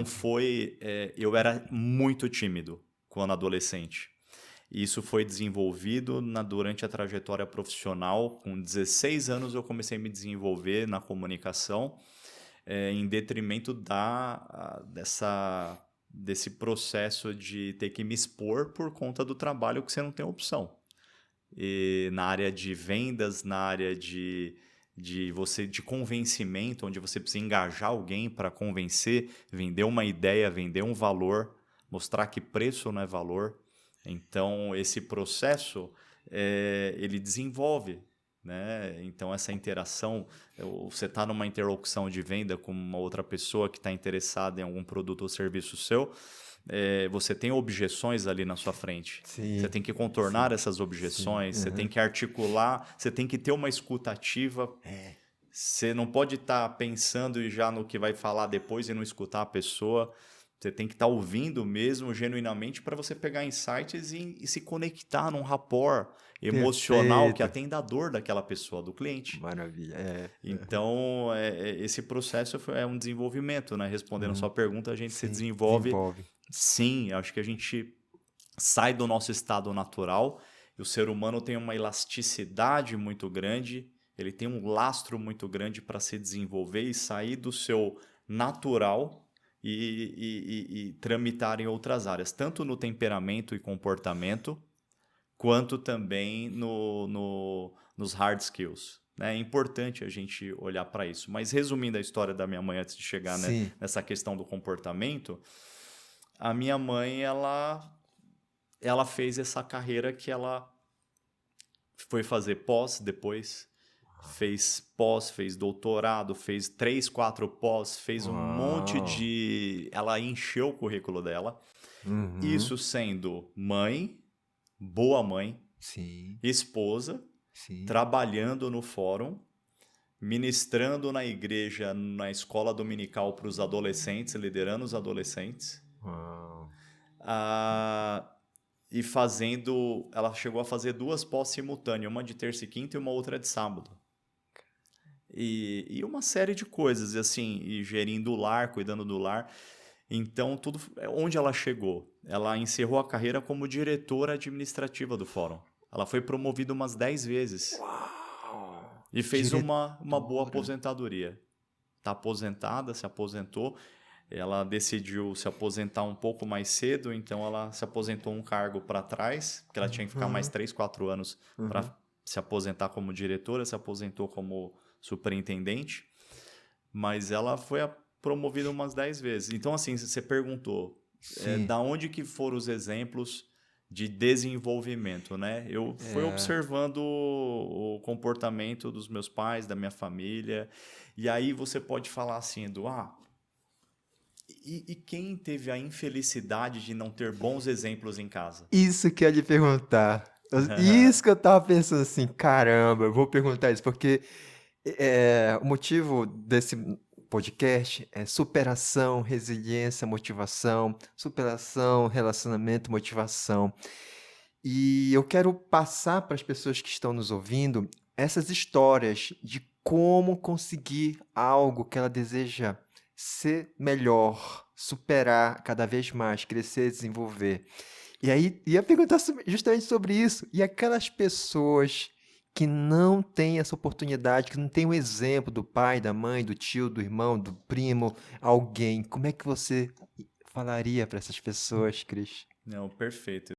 não foi... eu era muito tímido quando adolescente. Isso foi desenvolvido durante a trajetória profissional. Com 16 anos eu comecei a me desenvolver na comunicação, em detrimento desse processo de ter que me expor por conta do trabalho que você não tem opção. E na área de vendas, na área de convencimento, onde você precisa engajar alguém para convencer, vender uma ideia, vender um valor, mostrar que preço não é valor. Então, esse processo, ele desenvolve, né? Então, essa interação, você está numa interlocução de venda com uma outra pessoa que está interessada em algum produto ou serviço seu, você tem objeções ali na sua frente. Você Sim, tem que contornar sim, essas sim. objeções, você tem Aham. que articular, você tem que ter uma escuta ativa. Você não pode estar pensando já no que vai falar depois e não escutar a pessoa. Você tem que estar ouvindo mesmo, genuinamente, para você pegar insights e se conectar num rapport emocional que Perfeito. atenda a dor daquela pessoa, do cliente. Maravilha. Aham. Então, esse processo é um desenvolvimento, né? Respondendo a Uhum. sua pergunta, a gente se Sim, desenvolve. desenvolve. Sim, acho que a gente sai do nosso estado natural e o ser humano tem uma elasticidade muito grande, ele tem um lastro muito grande para se desenvolver e sair do seu natural e tramitar em outras áreas, tanto no temperamento e comportamento, quanto também nos hard skills. Né? É importante a gente olhar para isso. Mas resumindo a história da minha mãe antes de chegar, né, Sim. nessa questão do comportamento, a minha mãe, ela fez essa carreira que ela foi fazer pós depois, fez pós, fez doutorado, fez 3, 4 pós, fez um monte Uau. de... Ela encheu o currículo dela. Uhum. Isso sendo mãe, boa mãe, Sim, esposa, sim. trabalhando no fórum, ministrando na igreja, na escola dominical para os adolescentes, liderando os adolescentes. Uau. Ah, e fazendo... Ela chegou a fazer 2 pós simultâneas, uma de terça e quinta e uma outra de sábado. E uma série de coisas, e assim, e gerindo o lar, cuidando do lar. Então, tudo onde ela chegou? Ela encerrou a carreira como diretora administrativa do fórum. Ela foi promovida umas 10 vezes Uau. e fez uma boa Diretora. aposentadoria. Está aposentada, se aposentou. Ela decidiu se aposentar um pouco mais cedo, então ela se aposentou um cargo para trás, porque ela tinha que ficar mais Uhum. 3, 4 anos para Uhum. se aposentar como diretora, se aposentou como superintendente, mas ela foi promovida umas 10 vezes. Então, assim, você perguntou, Sim. da onde que foram os exemplos de desenvolvimento, né? Eu fui É. observando o comportamento dos meus pais, da minha família, e aí você pode falar assim, e quem teve a infelicidade de não ter bons exemplos em casa? Isso que eu ia lhe perguntar. Isso que eu tava pensando assim, caramba, eu vou perguntar isso, porque o motivo desse podcast é superação, resiliência, motivação, superação, relacionamento, motivação. E eu quero passar para as pessoas que estão nos ouvindo essas histórias de como conseguir algo que ela deseja ser melhor, superar cada vez mais, crescer, desenvolver. E aí, ia perguntar justamente sobre isso. E aquelas pessoas que não têm essa oportunidade, que não têm um exemplo do pai, da mãe, do tio, do irmão, do primo, alguém, como é que você falaria para essas pessoas, Cris? Não, perfeito.